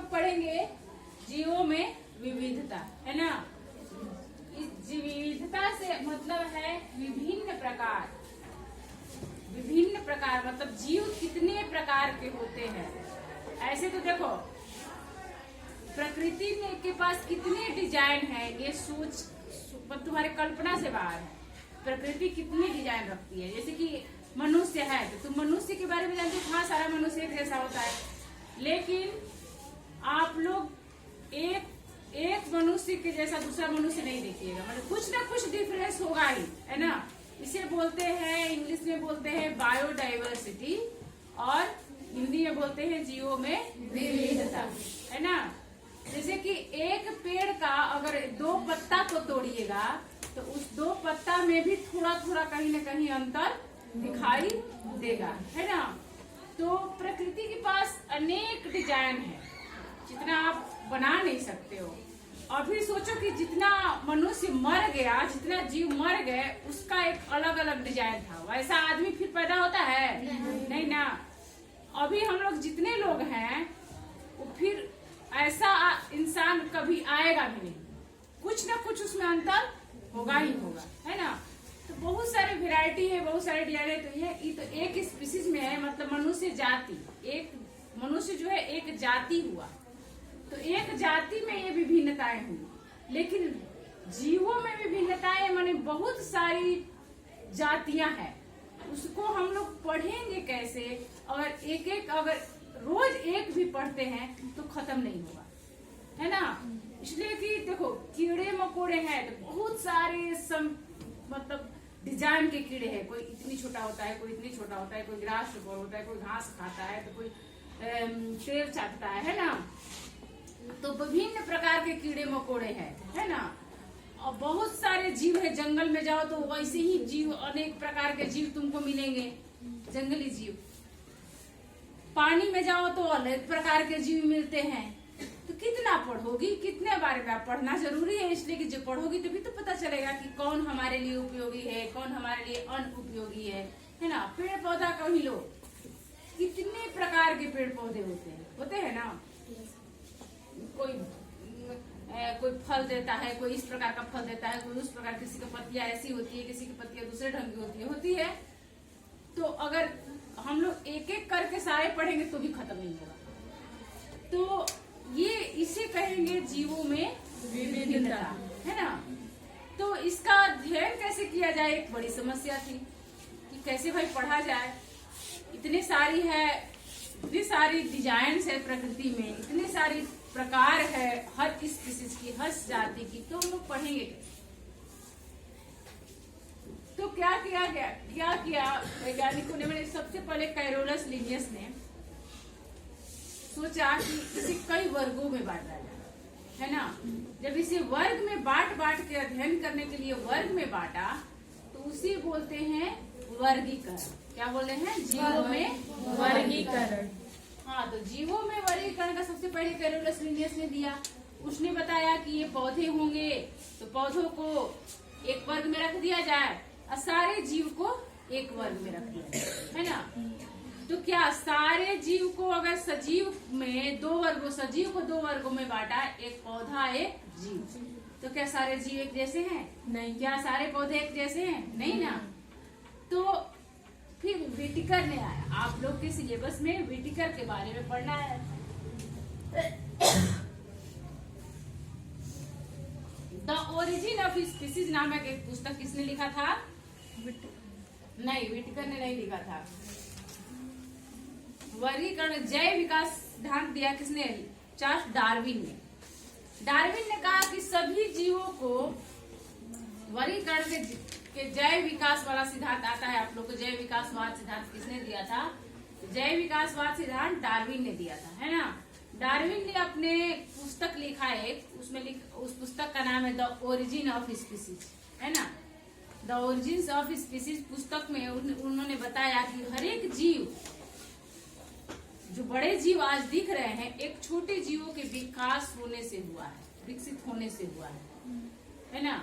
लोग पढ़ेंगे जीवों में विविधता, है ना। इस विविधता से मतलब है विभिन्न प्रकार। विभिन्न प्रकार मतलब जीव कितने प्रकार के होते हैं। ऐसे तो देखो प्रकृति में के पास कितने डिजाइन है, ये सोच तुम्हारे कल्पना से बाहर है। प्रकृति कितनी डिजाइन रखती है। जैसे कि मनुष्य है तो तुम मनुष्य के बारे में जानते हो, हाँ सारा मनुष्य एक जैसा होता है, लेकिन आप लोग एक मनुष्य के जैसा दूसरा मनुष्य नहीं देखिएगा। मतलब कुछ ना कुछ डिफरेंस होगा ही, है ना। इसे बोलते हैं, इंग्लिश में बोलते हैं बायोडाइवर्सिटी और हिंदी में बोलते हैं जीवों में विविधता, है ना। जैसे कि एक पेड़ का अगर 2 पत्ता को तोड़िएगा तो उस 2 पत्ता में भी थोड़ा थोड़ा कहीं न कहीं अंतर दिखाई देगा, है ना। तो प्रकृति के पास अनेक डिजाइन है, जितना आप बना नहीं सकते हो। अभी सोचो कि जितना मनुष्य मर गया, जितना जीव मर गए, उसका एक अलग अलग डिजाइन था। वैसा आदमी फिर पैदा होता है नहीं ना। अभी हम लोग जितने लोग हैं वो फिर ऐसा इंसान कभी आएगा भी नहीं। कुछ ना कुछ उसमें अंतर होगा ही होगा, है ना। तो बहुत सारे वैरायटी है, बहुत सारे डिजाइन है। तो ये तो एक स्पीसीज में है, मतलब मनुष्य जाति, एक मनुष्य जो है एक जाति हुआ। तो एक जाति में ये विभिन्नताएं हुई, लेकिन जीवों में विभिन्नताएं माने बहुत सारी जातियां हैं। उसको हम लोग पढ़ेंगे कैसे? अगर एक अगर रोज एक भी पढ़ते हैं तो खत्म नहीं होगा, है ना। इसलिए कि देखो कीड़े मकोड़े हैं तो बहुत सारे मतलब डिजाइन के कीड़े हैं। कोई इतनी छोटा होता है, कोई इतनी छोटा होता है, कोई ग्रास ऊपर होता है, कोई घास खाता है, तो कोई पेड़ चाटता है ना। तो विभिन्न प्रकार के कीड़े मकोड़े हैं, है ना। और बहुत सारे जीव है। जंगल में जाओ तो वैसे ही जीव, अनेक प्रकार के जीव तुमको मिलेंगे, जंगली जीव। पानी में जाओ तो अनेक प्रकार के जीव मिलते हैं। तो कितना पढ़ोगी, कितने बारे में आप पढ़ना जरूरी है। इसलिए कि जो पढ़ोगी तभी तो पता चलेगा कि कौन हमारे लिए उपयोगी है, कौन हमारे लिए अनुपयोगी है ना। पेड़ पौधा का ही लो, कितने प्रकार के पेड़ पौधे होते हैं ना। कोई फल देता है, कोई इस प्रकार का फल देता है, कोई उस प्रकार। किसी की पत्तियां ऐसी होती है, किसी की पत्तियां दूसरे ढंग की होती है। तो अगर हम लोग एक एक करके सारे पढ़ेंगे तो भी खत्म नहीं होगा। तो ये इसे कहेंगे जीवों में विविधता, है ना। तो इसका अध्ययन कैसे किया जाए, एक बड़ी समस्या थी कि कैसे भाई पढ़ा जाए। इतनी सारी डिजाइन है प्रकृति में, इतनी सारी प्रकार है हर स्पीसीज की, हर जाति की। तो हम लोग पढ़ेंगे तो क्या किया वैज्ञानिकों ने। मैंने सबसे पहले कैरोलस लिनियस ने सोचा कि इसे कई वर्गों में बांटा जाए, है ना। जब इसे वर्ग में बांट के अध्ययन करने के लिए वर्ग में बांटा तो उसे बोलते हैं वर्गीकरण। क्या बोलते हैं? जीवों में वर्गीकरण। हाँ, तो जीवों में वर्गीकरण का सबसे पहले कैरोलस लिनियस ने दिया। उसने बताया कि ये पौधे होंगे तो पौधों को एक वर्ग में रख दिया जाए और सारे जीव को एक वर्ग में रख दिया जाए, है ना। तो क्या सारे जीव को, अगर सजीव में 2 वर्गों, सजीव को 2 वर्गों में बांटा, एक पौधा एक जीव, तो क्या सारे जीव एक जैसे हैं? नहीं। क्या सारे पौधे एक जैसे हैं? नहीं ना। तो फिर व्हिटेकर ने आया। आप लोग के सिलेबस में व्हिटेकर के बारे में पढ़ना है। द ओरिजिन ऑफ स्पीसीज नामक एक पुस्तक किसने लिखा था? नहीं, व्हिटेकर ने नहीं लिखा था। वर्गीकरण जैव विकास सिद्धांत दिया किसने? चार्ल्स डार्विन ने। डार्विन ने कहा कि सभी जीवों को वर्गीकरण के जैव विकास वाला सिद्धांत आता है। आप लोग को जैव विकासवाद सिद्धांत किसने दिया था? जैव विकासवाद सिद्धांत डार्विन ने दिया था, है ना। डार्विन ने अपने पुस्तक लिखा है, उस पुस्तक का नाम है द ओरिजिन ऑफ स्पीसीज, है ना। द ओरिजिन ऑफ स्पीसीज पुस्तक में उन्होंने बताया कि हर एक जीव, जो बड़े जीव आज दिख रहे हैं, एक छोटे जीवों के विकास होने से हुआ है, विकसित होने से हुआ है ना।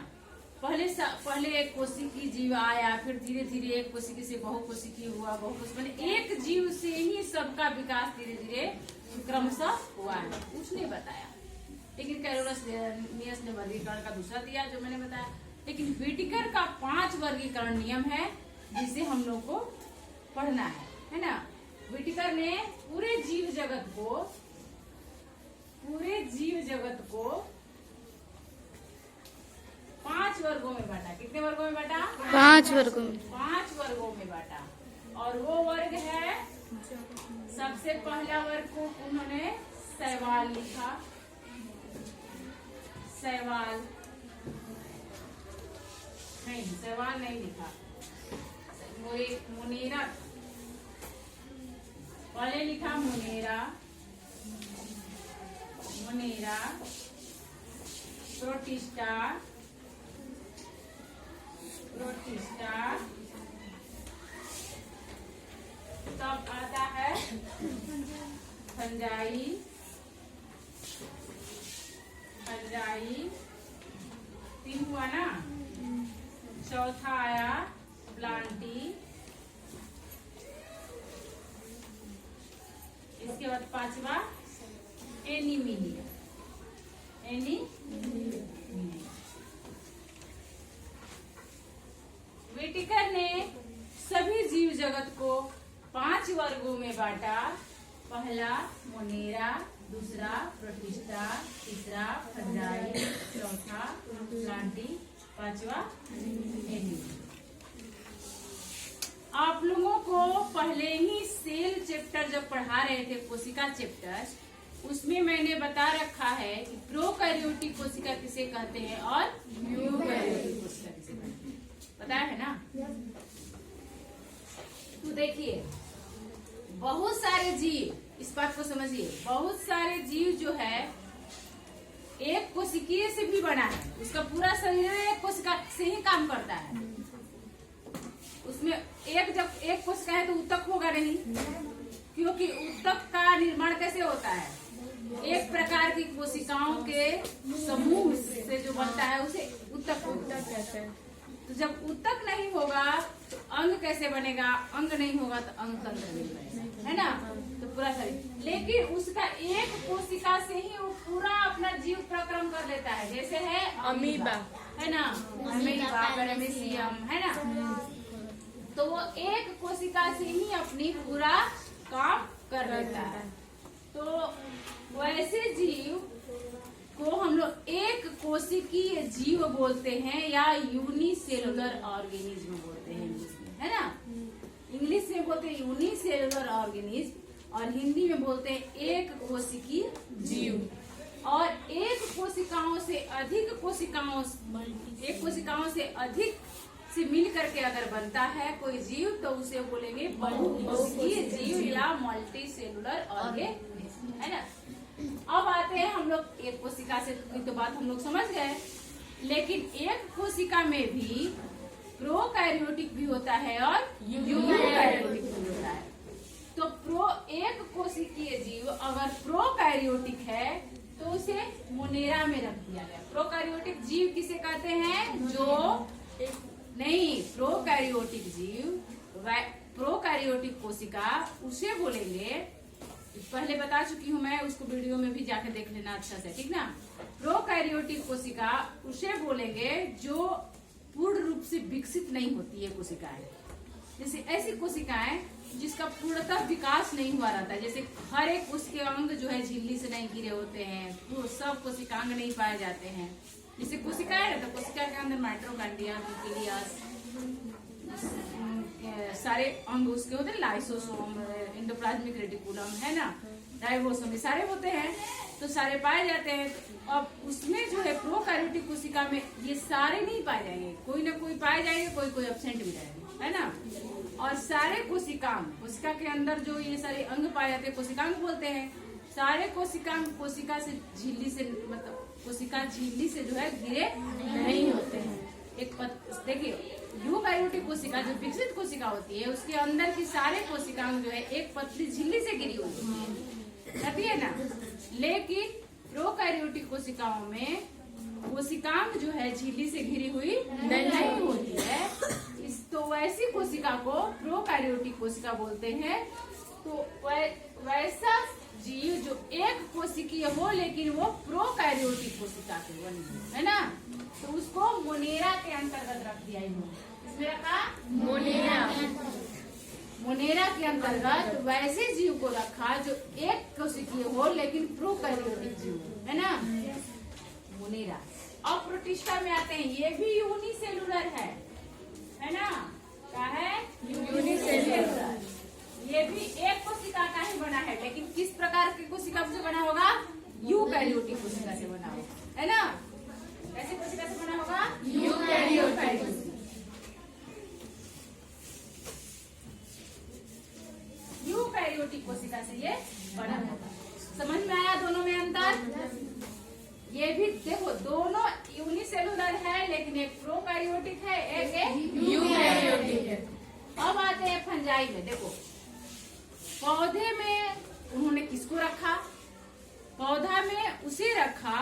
पहले एक कोशिकी जीव आया, फिर धीरे धीरे एक कोशिकी से बहुकोशिकी हुआ, बहुकोशिकी मैंने एक जीव से ही सबका विकास धीरे धीरे क्रमशः हुआ है, उसने बताया। लेकिन कैरोलस ने वर्गीकरण का दूसरा दिया जो मैंने बताया। लेकिन व्हिटेकर का 5 वर्गीकरण नियम है जिसे हम लोग को पढ़ना है ना। व्हिटेकर ने पूरे जीव जगत को 5 वर्गों में बांटा। कितने वर्गों में बांटा? 5 वर्गों में। 5 वर्गों में बांटा। और वो वर्ग है, सबसे पहला वर्ग को उन्होंने शैवाल लिखा। शैवाल नहीं लिखा, मुनेरा पहले लिखा। मुनेरा, प्रोटिस्टा, तब आता है फंजाई, तीन हुआ ना। चौथा आया प्लांटी, इसके बाद 5वां एनीमिनिया। व्हिटेकर ने सभी जीव जगत को 5 वर्गों में बांटा। पहला मोनेरा, दूसरा प्रोटिस्टा, तीसरा फंजाई, चौथा प्लांटी, 5वां एनीमिनिया। आप लोगों को पहले ही सेल चैप्टर जब पढ़ा रहे थे, कोशिका चैप्टर, उसमें मैंने बता रखा है कि प्रोकैरियोटिक कोशिका किसे कहते हैं और यूकैरियोटिक कोशिका किसे कहते हैं, बताया है ना। तो देखिए, बहुत सारे जीव, इस बात को समझिए, बहुत सारे जीव जो है एक कोशिकीय से भी बना है। उसका पूरा शरीर एक कोशिका से ही काम करता है। उसमें जब एक कोशिका है तो ऊतक होगा नहीं, क्योंकि ऊतक का निर्माण कैसे होता है? एक प्रकार की कोशिकाओं के समूह से जो बनता है उसे ऊतक कहते हैं। तो जब ऊतक नहीं होगा तो अंग कैसे बनेगा? अंग नहीं होगा तो अंग तंत्र नहीं बनेगा, है ना। तो पूरा शरीर, लेकिन उसका एक कोशिका से ही वो पूरा अपना जीव प्रक्रम कर लेता है। जैसे है अमीबा, है ना, अमीबा, पैरामीशियम, है ना। तो वो एक कोशिका से ही अपनी पूरा काम कर लेता है। तो वैसे जीव को हम लोग एक कोशिकीय जीव बोलते हैं या यूनिसेलुलर ऑर्गेनिज्म बोलते हैं इंग्लिश में, है ना। इंग्लिश में बोलते हैं यूनिसेलुलर ऑर्गेनिज्म और हिंदी में बोलते हैं एक कोशिकीय जीव। और एक कोशिकाओं से अधिक से मिल करके अगर बनता है कोई जीव तो उसे बोलेंगे बहुकोशिकीय जीव या मल्टी सेलुलर ऑर्गेनिज्म, है ना। अब आते हैं हम लोग एक कोशिका से, तो बात हम लोग समझ गए। लेकिन एक कोशिका में भी प्रोकैरियोटिक भी होता है और यूकैरियोटिक भी होता है। तो एक कोशिकीय जीव अगर प्रोकैरियोटिक है तो उसे मोनेरा में रख दिया गया। प्रोकैरियोटिक जीव किसे कहते हैं? जो नहीं, प्रोकैरियोटिक जीव, प्रोकैरियोटिक कोशिका उसे बोलेंगे, पहले बता चुकी हूँ मैं, उसको वीडियो में भी जाके देख लेना अच्छा से, ठीक ना। प्रोकैरियोटिक कोशिका उसे बोलेंगे जो पूर्ण रूप से विकसित नहीं होती है कोशिकाएं। जैसे ऐसी कोशिकाएं जिसका पूर्णतः विकास नहीं हुआ रहता है, जैसे हर एक उसके अंग जो है झिल्ली से नहीं घिरे होते हैं, तो सब कोशिकांग नहीं पाए जाते हैं। जैसे कोशिका है तो कोशिका के अंदर माइटोकॉन्ड्रिया, न्यूक्लियस, सारे अंग उसके होते हैं, लाइसोसोम, एंडोप्लाज्मिक रेटिकुलम, है ना, राइबोसोम, ये सारे होते हैं, तो सारे पाए जाते हैं। अब उसमें जो है प्रोकैरियोटिक कोशिका में ये सारे नहीं पाए जाएंगे, कोई ना कोई पाए जाएंगे, कोई कोई एब्सेंट भी रहेंगे, है ना। और सारे कोशिका के अंदर जो ये सारे अंग पाए जाते हैं कोशिकांग बोलते हैं। सारे कोशिकांग कोशिका से झिल्ली से, मतलब कोशिका झिल्ली से जो है घिरे नहीं होते हैं। देखिए, यूकैरियोटिक कोशिका जो विकसित कोशिका होती है उसके अंदर की सारे कोशिकांग जो है एक पतली झिल्ली से घिरी होती है ना। लेकिन प्रोकैरियोटिक कोशिकाओं में कोशिकांग जो है झिल्ली से घिरी हुई नहीं होती है। इस तो वैसी कोशिका को प्रोकैरियोटिक कोशिका बोलते हैं। तो वैसा जीव जो एक कोशिकीय हो लेकिन वो प्रोकैरियोटिक कोशिका से बनी है ना, तो उसको मोनेरा के अंतर्गत रख दिया इन्होंने। इसमें रखा मोनेरा के अंतर्गत वैसे जीव को रखा जो एक कोशिकीय हो लेकिन प्रोकैरियोटिक जीव हो, है ना, मोनेरा। और प्रोटिस्टा में आते हैं, ये भी यूनिसेलुलर है ना, क्या है, यूनिसेलुलर। ये भी एक कोशिका का ही बना है, लेकिन किस प्रकार की कोशिका से बना होगा, यूकैरियोटिक कोशिका से बना होगा, है ना। कैसे कोशिका से बना होगा, यूकैरियोटिक। यूकैरियोटिक कोशिका से ये बना होगा। समझ में आया दोनों में अंतर। ये भी देखो दोनों यूनिसेलुलर है, लेकिन एक प्रोकैरियोटिक है, एक यूकैरियोटिक है। अब आते हैं फंजाई में। देखो पौधे में उन्होंने किसको रखा, पौधा में उसे रखा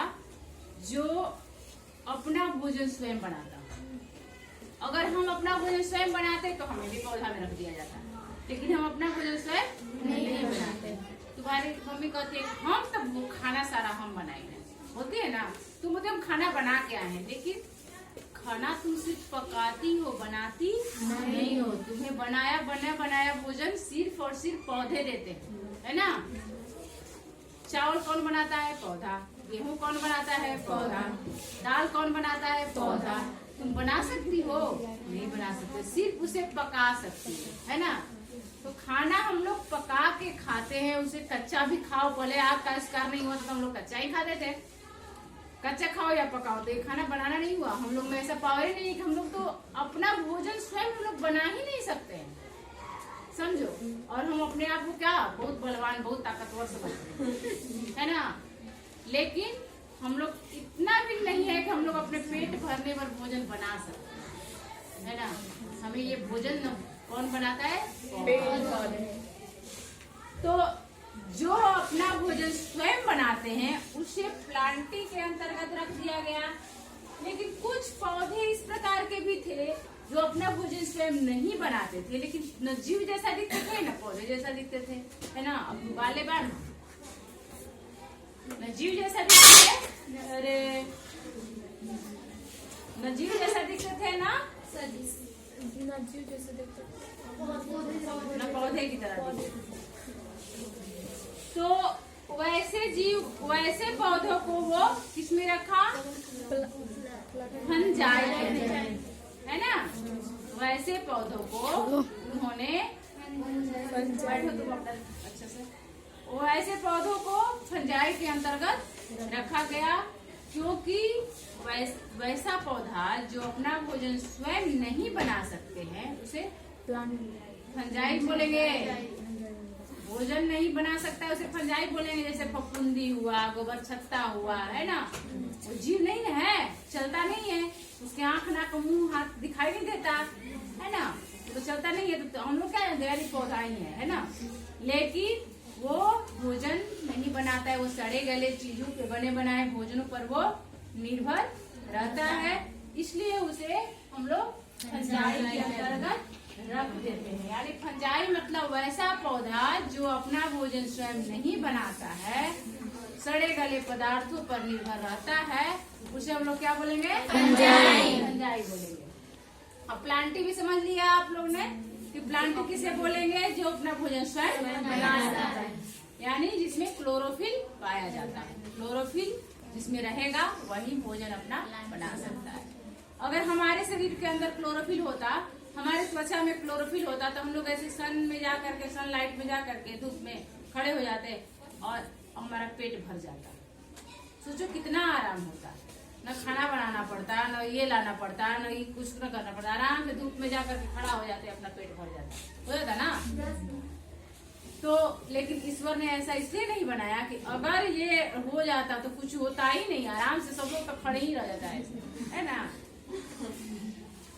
जो अपना भोजन स्वयं बनाता। अगर हम अपना भोजन स्वयं बनाते तो हमें भी पौधा में रख दिया जाता, लेकिन हम अपना भोजन स्वयं नहीं बनाते। तुम्हारी मम्मी कहती है हम तो खाना सारा हम बनाएंगे, होती है ना, तुम बोलते हम खाना बना के आए हैं, लेकिन खाना तुम सिर्फ पकाती हो, बनाती नहीं हो। तुम्हें बनाया भोजन सिर्फ और सिर्फ पौधे देते हैं, है ना। चावल कौन बनाता है, पौधा। गेहूं कौन बनाता है, पौधा। दाल कौन बनाता है, पौधा। तुम बना सकती हो, नहीं बना सकते, सिर्फ उसे पका सकती है ना। तो खाना हम लोग पका के खाते हैं, उसे कच्चा भी खाओ, पहले आपका शिकार नहीं हुआ तो हम लोग कच्चा ही खाते थे। कच्चा खाओ या पकाओ, तो ये खाना बनाना नहीं हुआ। हम लोग में ऐसा पावर ही नहीं है कि हम लोग तो अपना भोजन स्वयं हम लोग बना ही नहीं सकते हैं, समझो। और हम अपने आप को क्या बहुत बलवान, बहुत ताकतवर समझते हैं, है ना। लेकिन हम लोग इतना भी नहीं है कि हम लोग अपने पेट भरने पर भोजन बना सकते, है ना। हमें ये भोजन कौन बनाता है, तो जो अपना भोजन स्वयं बनाते हैं उसे प्लांटी के अंतर्गत रख दिया गया। लेकिन कुछ पौधे इस प्रकार के भी थे जो अपना भोजन स्वयं नहीं बनाते थे, लेकिन न जीव जैसा दिखते थे न पौधे जैसा दिखते थे, है ना। अब वाले बार न जीव जैसा दिखते थे, अरे न जीव जैसा दिखते थे ना जीव जैसा दिखते न पौधे की तरह। तो वैसे जीव, वैसे पौधों को वो किसमें रखा, फंजाई है ना। वैसे पौधों को उन्होंने, बैठो तुम अपना अच्छे से, वैसे पौधों को फंजाई के अंतर्गत रखा गया, क्योंकि वैसा पौधा जो अपना भोजन स्वयं नहीं बना सकते हैं उसे फंजाई बोलेंगे। भोजन नहीं बना सकता है उसे फंजाई बोलेंगे। जैसे फफूंदी हुआ, गोबर छत्ता हुआ, है ना, वो जीव नहीं है, चलता नहीं है, उसके आंख नाक मुंह हाथ दिखाई नहीं देता, है ना, तो चलता नहीं है, तो हम लोग क्या है, पौधा ही है ना। लेकिन वो भोजन नहीं बनाता है, वो सड़े गले चीजों के बने बनाए भोजनों पर वो निर्भर रहता है, इसलिए उसे हम लोग फंजाई के अंतर्गत रख देते हैं। यानी फंजाई मतलब वैसा पौधा जो अपना भोजन स्वयं नहीं बनाता है, सड़े गले पदार्थों पर निर्भर रहता है, उसे हम लोग क्या बोलेंगे, फंजाई बोलेंगे। अब प्लांटी भी समझ लिया आप लोग ने कि प्लांटी किसे बोलेंगे, जो अपना भोजन स्वयं बनाता है, यानी जिसमें क्लोरोफिल पाया जाता है। क्लोरोफिल जिसमें रहेगा वही भोजन अपना बना सकता है। अगर हमारे शरीर के अंदर क्लोरोफिल होता, हमारे त्वचा में क्लोरोफिल होता, तो हम लोग ऐसे सन में जा करके, सनलाइट में जा करके धूप में खड़े हो जाते और हमारा पेट भर जाता। सोचो कितना आराम होता, न खाना बनाना पड़ता, न ये लाना पड़ता, न ये कुछ न करना पड़ता, आराम से धूप में जा करके खड़ा हो जाते, अपना पेट भर जाता, हो जाता ना। तो लेकिन ईश्वर ने ऐसा इसलिए नहीं बनाया कि अगर ये हो जाता तो कुछ होता ही नहीं, आराम से सब लोग तो खड़े ही रह जाता है ना।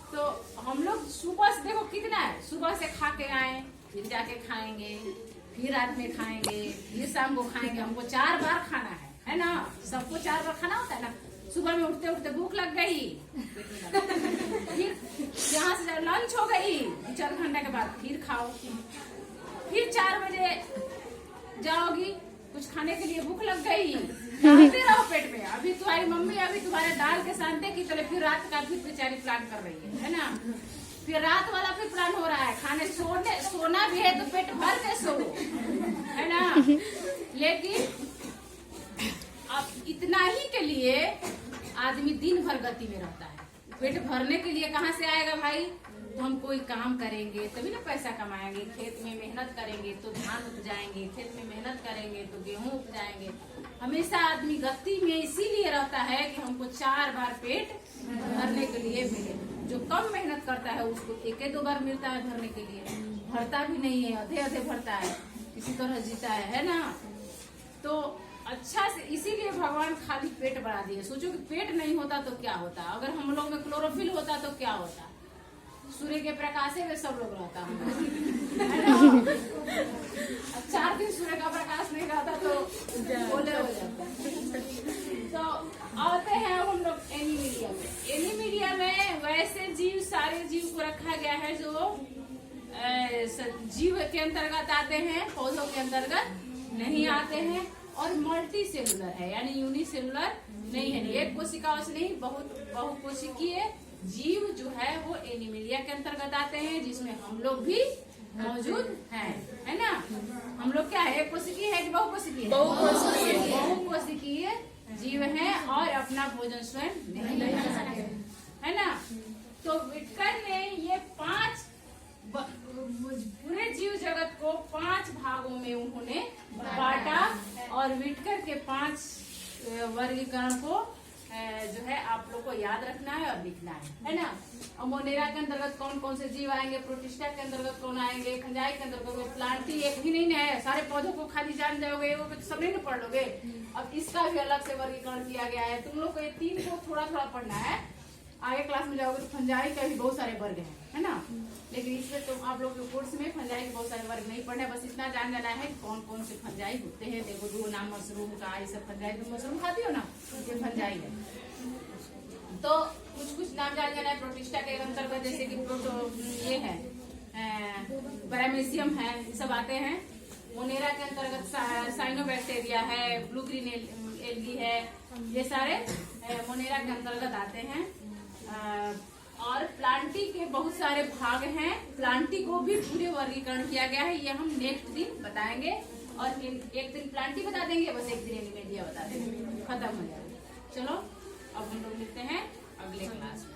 तो हम लोग सुबह से देखो कितना है, सुबह से खा के आए, फिर जाके खाएंगे, फिर रात में खाएंगे, फिर शाम को खाएंगे। हमको 4 बार खाना है ना, सबको 4 बार खाना होता है ना। सुबह में उठते उठते भूख लग गई, फिर यहाँ से लंच हो गई, 4 घंटे के बाद फिर खाओ, फिर 4 बजे जाओगी, कुछ खाने के लिए भूख लग गई, डालते रहो पेट में। अभी तुम्हारी मम्मी अभी तुम्हारे दाल के सांते की तरह फिर रात का फिर बेचारी प्लान कर रही है ना, फिर रात वाला फिर प्लान हो रहा है, खाने सोना भी है तो पेट भर के सो, है ना। लेकिन अब इतना ही के लिए आदमी दिन भर गति में रहता है। पेट भरने के लिए कहाँ से आएगा भाई? तो हम कोई काम करेंगे तभी ना पैसा कमाएंगे। खेत में मेहनत करेंगे तो धान उपजाएंगे, खेत में मेहनत करेंगे तो गेहूं उपजाएंगे। हमेशा आदमी गति में इसीलिए रहता है कि हमको 4 बार पेट भरने के लिए मिले। जो कम मेहनत करता है उसको 1-2 बार मिलता है भरने के लिए, भरता भी नहीं है, आधे भरता है, इसी तरह जीता है ना। तो अच्छा से इसीलिए भगवान खाली पेट बढ़ा दिए। सोचो कि पेट नहीं होता तो क्या होता, अगर हम लोग में क्लोरोफिल होता तो क्या होता? सूर्य के प्रकाश में सब लोग रहता है ना। 4 दिन सूर्य का प्रकाश नहीं रहता तो बोले हो जाता। तो आते हैं अब हम लोग एनीमीडिया में। एनीमीडिया में वैसे जीव, सारे जीव को रखा गया है जो जीव के अंतर्गत आते हैं, पौधों के अंतर्गत नहीं आते हैं, और मल्टी सेलुलर है, यानी यूनिसेलुलर नहीं है। एक कोशिकाओं से नहीं, बहुकोशिकीय जीव जो है वो एनीमिलिया के अंतर्गत आते हैं, जिसमें हम लोग भी मौजूद हैं, है ना। हम लोग क्या है, एक कोशिकीय है कि बहुकोशिकीय? बहुकोशिकीय जीव हैं और अपना भोजन स्वयं नहीं ले सकते, है ना। तो विटकर ने ये 5 पूरे जीव जगत को 5 भागों में उन्होंने बांटा, और विटकर के 5 वर्गीकरण को जो है आप लोग को याद रखना है और लिखना है ना। और मोनेरा के अंतर्गत कौन कौन से जीव आएंगे, प्रोटिस्टा के अंतर्गत कौन आएंगे, फंजाई के अंतर्गत, प्लांटी एक भी नहीं है, सारे पौधों को खाली जान जाओगे, वो तो सब नहीं पढ़ लोगे। अब इसका भी अलग से वर्गीकरण किया गया है। तुम लोग को ये 3 को थोड़ा थोड़ा पढ़ना है, आगे क्लास में जाओगे तो फंजाई का भी बहुत सारे वर्ग है ना। लेकिन इसमें तो आप लोग के कोर्स में फंजाई के बहुत सारे वर्ग नहीं पढ़े, बस इतना जान जाना है कौन कौन से फंजाई होते हैं। देखो 2 नाम मशरूम का, ये सब फंजाई। तुम मशरूम खाती हो ना, ये फंजाई है। तो कुछ नाम जान जाना है प्रोटिस्टा के अंतर्गत, जैसे कि ये है पैरामीशियम है, ये सब आते हैं। मोनेरा के अंतर्गत साइनोबैक्टीरिया है, ब्लू ग्रीन एल्गी है, ये सारे मोनेरा के अंतर्गत आते हैं। और प्लांटी के बहुत सारे भाग हैं, प्लांटी को भी पूरे वर्गीकरण किया गया है, ये हम नेक्स्ट दिन बताएंगे। और एक दिन प्लांटी बता देंगे, बस एक दिन एनीमिडिया बता देंगे, खत्म हो जाएगा। चलो अब हम लोग मिलते हैं अगले क्लास में।